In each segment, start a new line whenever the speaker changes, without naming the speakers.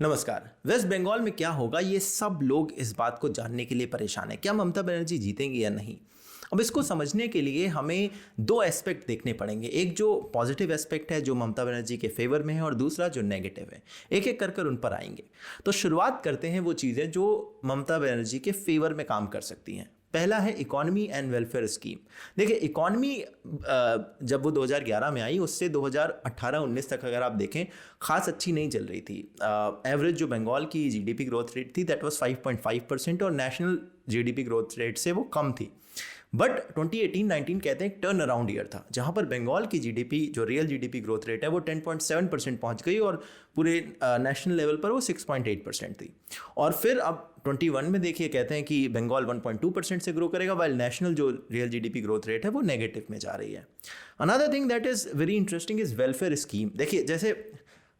नमस्कार। वेस्ट बंगाल में क्या होगा, ये सब लोग इस बात को जानने के लिए परेशान है। क्या ममता बनर्जी जीतेंगी या नहीं? अब इसको समझने के लिए हमें दो एस्पेक्ट देखने पड़ेंगे। एक जो पॉजिटिव एस्पेक्ट है जो ममता बनर्जी के फेवर में है, और दूसरा जो नेगेटिव है। एक एक कर उन पर आएंगे। तो शुरुआत करते हैं वो चीज़ें जो ममता बनर्जी के फेवर में काम कर सकती हैं। पहला है इकॉनमी एंड वेलफेयर स्कीम। देखिए, इकॉनमी जब वो 2011 में आई, उससे 2018-19 तक अगर आप देखें खास अच्छी नहीं चल रही थी। एवरेज जो बंगाल की जीडीपी ग्रोथ रेट थी दैट वाज 5.5%, और नेशनल जीडीपी ग्रोथ रेट से वो कम थी। बट 2018-19 कहते हैं एक टर्न अराउंड ईयर था, जहां पर बंगाल की जीडीपी जो रियल जीडीपी ग्रोथ रेट है वो 10.7% पहुंच गई, और पूरे नेशनल लेवल पर वो 6.8% थी। और फिर अब 21 में देखिए, कहते हैं कि बंगाल 1.2% से ग्रो करेगा, वाइल नेशनल जो रियल जीडीपी ग्रोथ रेट है वो नेगेटिव में जा रही है। Another thing that is very interesting is welfare scheme. देखिए, जैसे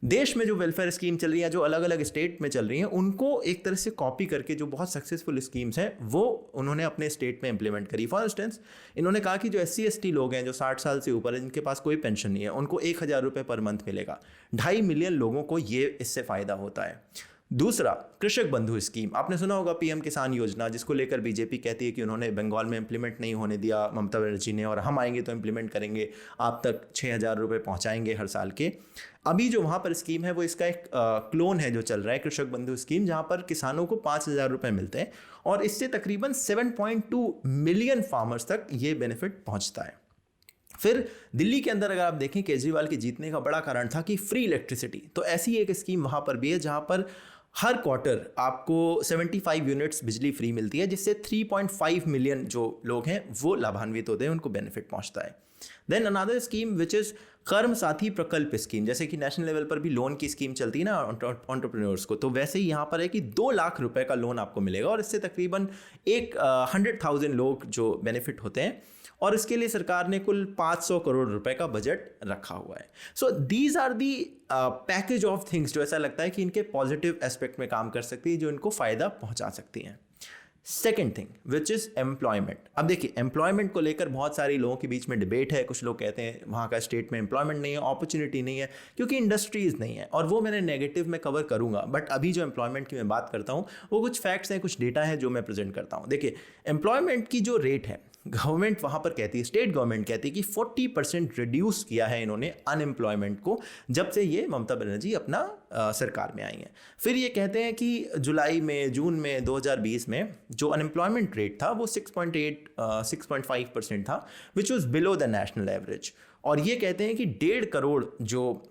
देश में जो वेलफेयर स्कीम चल रही है, जो अलग अलग स्टेट में चल रही हैं, उनको एक तरह से कॉपी करके जो बहुत सक्सेसफुल स्कीम्स हैं वो उन्होंने अपने स्टेट में इंप्लीमेंट करी। फॉर इंस्टेंस, इन्होंने कहा कि जो SC/ST लोग हैं जो 60 साल से ऊपर है, जिनके पास कोई पेंशन नहीं है, उनको 1,000 रुपये पर मंथ मिलेगा। 2.5 मिलियन लोगों को ये इससे फ़ायदा होता है। दूसरा, कृषक बंधु स्कीम। आपने सुना होगा PM किसान योजना, जिसको लेकर बीजेपी कहती है कि उन्होंने बंगाल में इंप्लीमेंट नहीं होने दिया ममता बनर्जी ने, और हम आएंगे तो इंप्लीमेंट करेंगे, आप तक 6,000 रुपये पहुंचाएंगे हर साल के। अभी जो वहाँ पर स्कीम है वो इसका एक क्लोन है जो चल रहा है, कृषक बंधु स्कीम, जहाँ पर किसानों को 5,000 रुपये मिलते हैं, और इससे तकरीबन 7.2 मिलियन फार्मर्स तक ये बेनिफिट पहुँचता है। फिर दिल्ली के अंदर अगर आप देखें, केजरीवाल के जीतने का बड़ा कारण था कि फ्री इलेक्ट्रिसिटी। तो ऐसी एक स्कीम वहाँ पर भी है, जहाँ पर हर क्वार्टर आपको 75 यूनिट्स बिजली फ्री मिलती है, जिससे 3.5 मिलियन जो लोग हैं वो लाभान्वित होते हैं, उनको बेनिफिट पहुंचता है। Then another scheme which is Karma Sathi प्रकल्प स्कीम। जैसे कि नेशनल लेवल पर भी लोन की स्कीम चलती है ना एंटरप्रेन्योर्स को, तो वैसे ही यहाँ पर है कि 2 लाख रुपए का लोन आपको मिलेगा, और इससे तकरीबन 100,000 लोग जो बेनिफिट होते हैं, और इसके लिए सरकार ने कुल 500 करोड़ रुपए का बजट रखा हुआ है। So these are the package of things जो ऐसा लगता है कि इनके पॉजिटिव एस्पेक्ट में काम कर सकती है, जो इनको फायदा पहुंचा सकती हैं। Second thing which is employment. अब देखिए, एम्प्लॉयमेंट को लेकर बहुत सारे लोगों के बीच में डिबेट है। कुछ लोग कहते हैं वहाँ का स्टेट में एम्प्लॉयमेंट नहीं है, अपॉर्चुनिटी नहीं है, क्योंकि इंडस्ट्रीज नहीं है, और वो मैंने नेगेटिव में कवर करूंगा। बट अभी जो एम्प्लॉयमेंट की मैं बात करता हूँ वो कुछ फैक्ट्स हैं, कुछ डेटा है जो मैं प्रेजेंट करता हूँ। देखिए, एम्प्लॉयमेंट की जो रेट है, गवर्नमेंट वहाँ पर कहती है, स्टेट गवर्नमेंट कहती है कि 40% रिड्यूस किया है इन्होंने अनएम्प्लॉयमेंट को, जब से ये ममता बनर्जी अपना सरकार में आई हैं। फिर ये कहते हैं कि जुलाई में, जून में 2020 में जो अनएम्प्लॉयमेंट रेट था वो 6.5% था, which was below the national average. और ये कहते हैं कि 1.5 करोड़ जो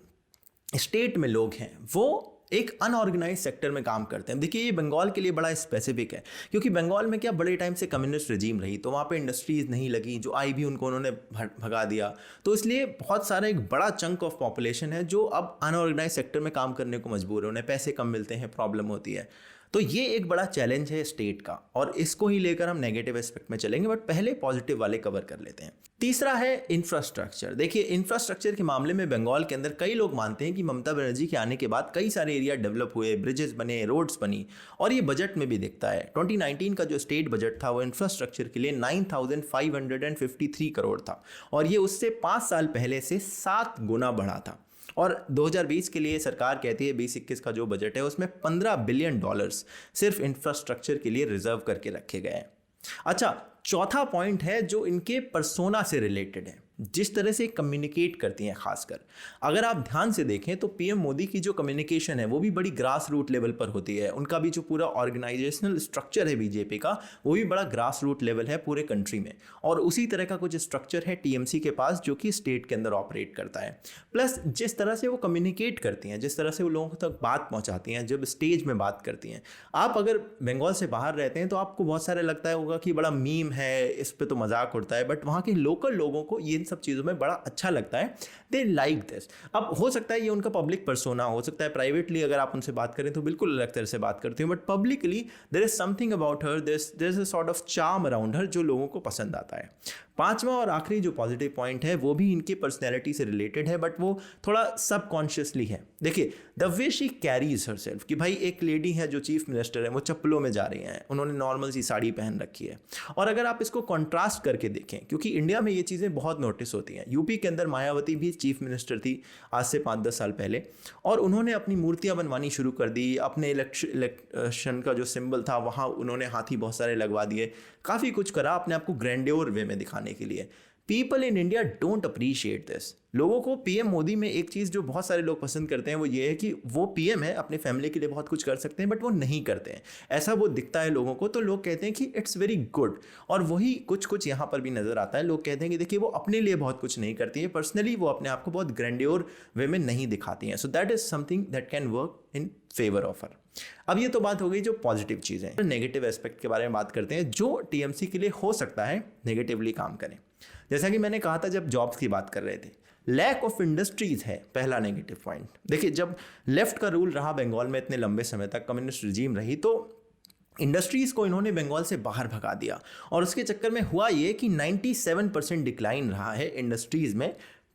स्टेट में लोग हैं वो एक अनऑर्गेनाइज सेक्टर में काम करते हैं। देखिए, ये बंगाल के लिए बड़ा स्पेसिफिक है, क्योंकि बंगाल में क्या बड़े टाइम से कम्युनिस्ट रजीम रही, तो वहाँ पे इंडस्ट्रीज नहीं लगी, जो आई भी उनको उन्होंने भगा दिया। तो इसलिए बहुत सारा एक बड़ा चंक ऑफ पॉपुलेशन है जो अब अनऑर्गेनाइज सेक्टर में काम करने को मजबूर है, उन्हें पैसे कम मिलते हैं, प्रॉब्लम होती है। तो ये एक बड़ा चैलेंज है स्टेट का, और इसको ही लेकर हम नेगेटिव एस्पेक्ट में चलेंगे, बट पहले पॉजिटिव वाले कवर कर लेते हैं। तीसरा है इंफ्रास्ट्रक्चर। देखिए, इंफ्रास्ट्रक्चर के मामले में बंगाल के अंदर कई लोग मानते हैं कि ममता बनर्जी के आने के बाद कई सारे एरिया डेवलप हुए, ब्रिजेस बने, रोड्स बनी, और ये बजट में भी दिखता है। 2019 का जो स्टेट बजट था वो इंफ्रास्ट्रक्चर के लिए 9,553 करोड़ था, और ये उससे 5 साल पहले से 7 गुना बढ़ा था। और 2020 के लिए सरकार कहती है 2021 का जो बजट है उसमें $15 बिलियन सिर्फ इंफ्रास्ट्रक्चर के लिए रिजर्व करके रखे गए हैं। अच्छा, चौथा पॉइंट है जो इनके पर्सोना से रिलेटेड है, जिस तरह से कम्युनिकेट करती हैं। खासकर अगर आप ध्यान से देखें तो PM मोदी की जो कम्युनिकेशन है वो भी बड़ी ग्रास रूट लेवल पर होती है। उनका भी जो पूरा ऑर्गेनाइजेशनल स्ट्रक्चर है बीजेपी का, वो भी बड़ा ग्रास रूट लेवल है पूरे कंट्री में, और उसी तरह का कुछ स्ट्रक्चर है TMC के पास, जो कि स्टेट के अंदर ऑपरेट करता है। प्लस जिस तरह से वो कम्युनिकेट करती हैं, जिस तरह से वो लोगों तक बात पहुँचाती हैं, जब स्टेज में बात करती हैं। आप अगर बंगाल से बाहर रहते हैं तो आपको बहुत सारे लगता होगा कि बड़ा मीम है, इस पर तो मजाक उड़ता है, बट वहाँ के लोकल लोगों को ये सब चीज़ों में बड़ा अच्छा लगता है। They like this. अब हो सकता है ये उनका पब्लिक पर्सोना हो सकता है, प्राइवेटली अगर आप उनसे बात करें तो बिल्कुल अलग तरह से बात करती हूँ, but publicly there is something about her, there is a sort of charm around her जो लोगों को पसंद आता है। पांचवा और आखिरी जो पॉजिटिव पॉइंट है वो भी इनके पर्सनैलिटी से रिलेटेड है, बट वो थोड़ा सबकॉन्शियसली है। देखिए the way she carries herself, कि भाई एक लेडी है जो चीफ मिनिस्टर है, वो चप्पलों में जा रही हैं, उन्होंने नॉर्मल सी साड़ी पहन रखी है। और अगर आप इसको कॉन्ट्रास्ट करके देखें, क्योंकि इंडिया में ये चीज़ें बहुत नोटिस होती हैं, यूपी के अंदर मायावती भी चीफ मिनिस्टर थी आज से 5-10 साल पहले, और उन्होंने अपनी मूर्तियाँ बनवानी शुरू कर दी, अपने इलेक्शन का जो सिंबल था वहाँ उन्होंने हाथी बहुत सारे लगवा दिए, काफ़ी कुछ करा अपने आप को ग्रैंड्योर वे में दिखाने के लिए। People in India don't appreciate this. लोगों को पीएम मोदी में एक चीज़ जो बहुत सारे लोग पसंद करते हैं वो ये है कि वो पीएम है, अपने फैमिली के लिए बहुत कुछ कर सकते हैं, बट वो नहीं करते हैं, ऐसा वो दिखता है लोगों को। तो लोग कहते हैं कि इट्स वेरी गुड, और वही कुछ कुछ यहाँ पर भी नज़र आता है। लोग कहते हैं कि देखिए वो अपने लिए बहुत कुछ नहीं करती है, पर्सनली वो अपने आप को बहुत ग्रैंड्योर वे में नहीं दिखाती हैं। So that is something that can work in favour of her. अब ये तो बात हो गई जो पॉजिटिव चीज़ें। नेगेटिव एस्पेक्ट के बारे में बात करते हैं जो टीएमसी के लिए हो सकता है नेगेटिवली काम करें। जैसा कि मैंने कहा था जब जॉब्स की बात कर रहे थे, लैक ऑफ इंडस्ट्रीज है पहला नेगेटिव पॉइंट। देखिए जब लेफ्ट का रूल रहा बंगाल में इतने लंबे समय तक, कम्युनिस्ट रिजीम रही, तो इंडस्ट्रीज़ को इन्होंने बंगाल से बाहर भगा दिया, और उसके चक्कर में हुआ ये कि 97% डिक्लाइन रहा है इंडस्ट्रीज़ में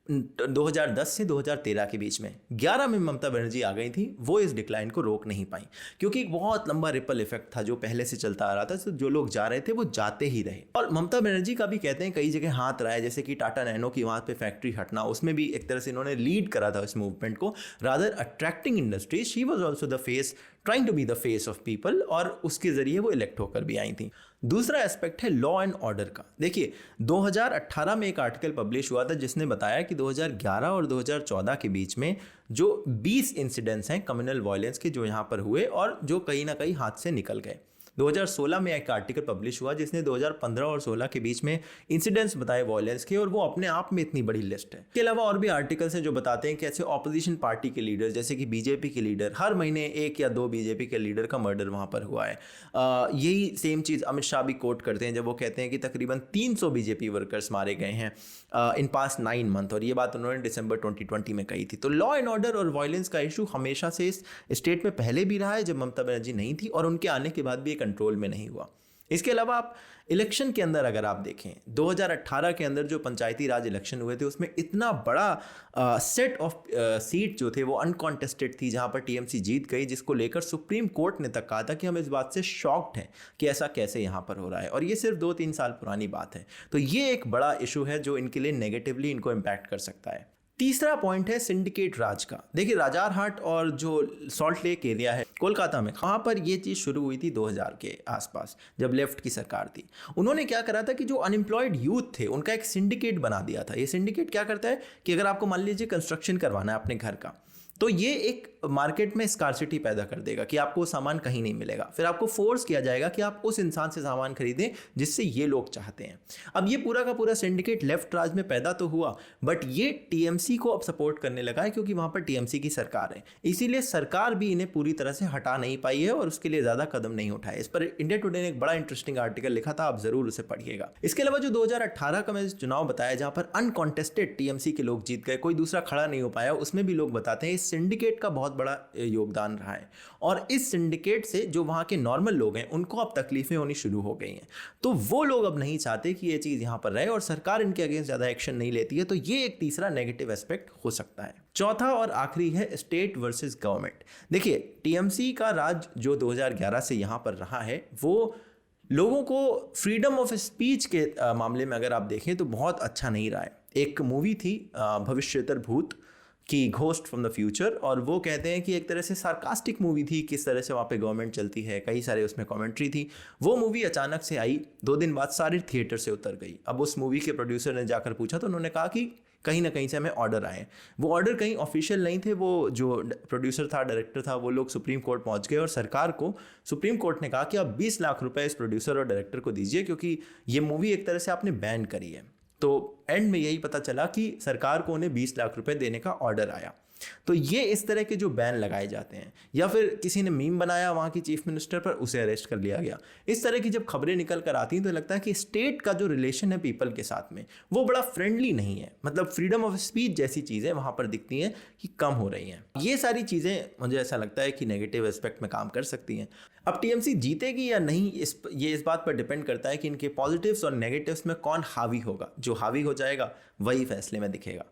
2010 से 2013 के बीच में। 11 में ममता बनर्जी आ गई थी, वो इस डिक्लाइन को रोक नहीं पाई, क्योंकि एक बहुत लंबा रिपल इफेक्ट था जो पहले से चलता आ रहा था। तो जो लोग जा रहे थे वो जाते ही रहे, और ममता बनर्जी का भी कहते हैं कई जगह हाथ रहा है, जैसे कि टाटा नैनो की वहाँ पे फैक्ट्री हटना, उसमें भी एक तरह से इन्होंने लीड करा था इस मूवमेंट को, rather attracting industries. She was also the face, trying to be the face of people, और उसके जरिए वो इलेक्ट होकर भी आई थी। दूसरा एस्पेक्ट है लॉ एंड ऑर्डर का। देखिए 2018 में एक आर्टिकल पब्लिश हुआ था जिसने बताया कि 2011 और 2014 के बीच में जो 20 इंसिडेंट्स हैं कम्युनल वायलेंस के जो यहाँ पर हुए, और जो कहीं ना कहीं हाथ से निकल गए। 2016 में एक आर्टिकल पब्लिश हुआ जिसने 2015 और 16 के बीच में इंसिडेंट्स बताए वायलेंस के, और वो अपने आप में इतनी बड़ी लिस्ट है। इसके अलावा और भी आर्टिकल्स हैं जो बताते हैं कि ऐसे ऑपोजिशन पार्टी के लीडर, जैसे कि बीजेपी के लीडर, हर महीने 1 या 2 बीजेपी के लीडर का मर्डर वहाँ पर हुआ है। यही सेम चीज़ अमित शाह भी कोट करते हैं जब वो कहते हैं कि तकरीबन 300 बीजेपी वर्कर्स मारे गए हैं इन पास्ट 9 मंथ, और ये बात उन्होंने दिसंबर 2020 में कही थी। तो लॉ एंड ऑर्डर और वायलेंस का इशू हमेशा से इस स्टेट में पहले भी रहा है जब ममता बनर्जी नहीं थी, और उनके आने के बाद भी ये कंट्रोल में नहीं हुआ। इसके अलावा आप इलेक्शन के अंदर अगर आप देखें, 2018 के अंदर जो पंचायती राज इलेक्शन हुए थे उसमें इतना बड़ा सेट ऑफ सीट जो थे वो अनकॉन्टेस्टेड थी, जहां पर टीएमसी जीत गई, जिसको लेकर सुप्रीम कोर्ट ने तक कहा था कि हम इस बात से शॉक्ड हैं कि ऐसा कैसे यहां पर हो रहा है, और ये सिर्फ 2-3 साल पुरानी बात है। तो ये एक बड़ा इशू है जो इनके लिए नेगेटिवली इनको इम्पैक्ट कर सकता है। तीसरा पॉइंट है सिंडिकेट राज का। देखिए राजारहाट और जो सॉल्ट लेक एरिया है कोलकाता में, वहाँ पर ये चीज़ शुरू हुई थी 2000 के आसपास जब लेफ्ट की सरकार थी। उन्होंने क्या करा था कि जो अनएम्प्लॉयड यूथ थे उनका एक सिंडिकेट बना दिया था। ये सिंडिकेट क्या करता है कि अगर आपको मान लीजिए कंस्ट्रक्शन करवाना है अपने घर का, तो ये एक मार्केट में स्कार्सिटी पैदा कर देगा कि आपको सामान कहीं नहीं मिलेगा, फिर आपको फोर्स किया जाएगा कि आप उस इंसान से सामान खरीदें जिससे ये लोग चाहते हैं। अब ये पूरा का पूरा सिंडिकेट लेफ्ट राज में पैदा तो हुआ, बट ये टीएमसी को अब सपोर्ट करने लगा है क्योंकि वहाँ पर टीएमसी की सरकार है, इसीलिए सरकार भी इन्हें पूरी तरह से हटा नहीं पाई है और उसके लिए ज़्यादा कदम नहीं उठाए। इस पर इंडिया टुडे ने एक बड़ा इंटरेस्टिंग आर्टिकल लिखा था, आप ज़रूर उसे पढ़िएगा। इसके अलावा जो 2018 का मैंने चुनाव बताया जहाँ पर अनकॉन्टेस्टेड टीएमसी के लोग जीत गए, कोई दूसरा खड़ा नहीं हो पाया, उसमें भी लोग बताते हैं इस सिंडिकेट का बहुत बड़ा योगदान रहा है, और इस सिंडिकेट से जो वहाँ के नॉर्मल लोग हैं उनको अब तकलीफें होनी शुरू हो गई हैं। तो वो लोग अब नहीं चाहते कि ये चीज़ यहाँ पर रहे और सरकार इनके अगेंस्ट ज़्यादा एक्शन नहीं लेती है, तो ये एक तीसरा नेगेटिव एस्पेक्ट हो सकता है। चौथा और आखिरी है स्टेट वर्सेस गवर्नमेंट। देखिए टीएमसी का राज जो 2011 से यहाँ पर रहा है वो लोगों को फ्रीडम ऑफ स्पीच के मामले में अगर आप देखें तो बहुत अच्छा नहीं रहा है। एक मूवी थी भविष्योत्तर भूत की, घोस्ट फ्रॉम द फ्यूचर, और वो कहते हैं कि एक तरह से सार्कास्टिक मूवी थी, किस तरह से वहाँ पे गवर्नमेंट चलती है, कई सारे उसमें कमेंट्री थी। वो मूवी अचानक से आई, 2 दिन बाद सारे थिएटर से उतर गई। अब उस मूवी के प्रोड्यूसर ने जाकर पूछा तो उन्होंने कहा कि कहीं ना कहीं से हमें ऑर्डर आए। वो ऑर्डर कहीं ऑफिशियल नहीं थे, वो जो प्रोड्यूसर था, डायरेक्टर था, वो लोग सुप्रीम कोर्ट पहुंच गए और सरकार को सुप्रीम कोर्ट ने कहा कि आप 20 लाख रुपए इस प्रोड्यूसर और डायरेक्टर को दीजिए क्योंकि ये मूवी एक तरह से आपने बैन करी है। तो एंड में यही पता चला कि सरकार को उन्हें 20 लाख रुपए देने का ऑर्डर आया। तो ये इस तरह के जो बैन लगाए जाते हैं, या फिर किसी ने मीम बनाया वहाँ की चीफ मिनिस्टर पर, उसे अरेस्ट कर लिया गया, इस तरह की जब खबरें निकल कर आती हैं तो लगता है कि स्टेट का जो रिलेशन है पीपल के साथ में वो बड़ा फ्रेंडली नहीं है। मतलब फ्रीडम ऑफ स्पीच जैसी चीज़ें वहाँ पर दिखती हैं कि कम हो रही हैं। ये सारी चीज़ें मुझे ऐसा लगता है कि नेगेटिव एस्पेक्ट में काम कर सकती हैं। अब टीएमसी जीतेगी या नहीं, इस बात पर डिपेंड करता है कि इनके पॉजिटिव्स और नेगेटिव्स में कौन हावी होगा। जो हावी हो जाएगा वही फैसले में दिखेगा।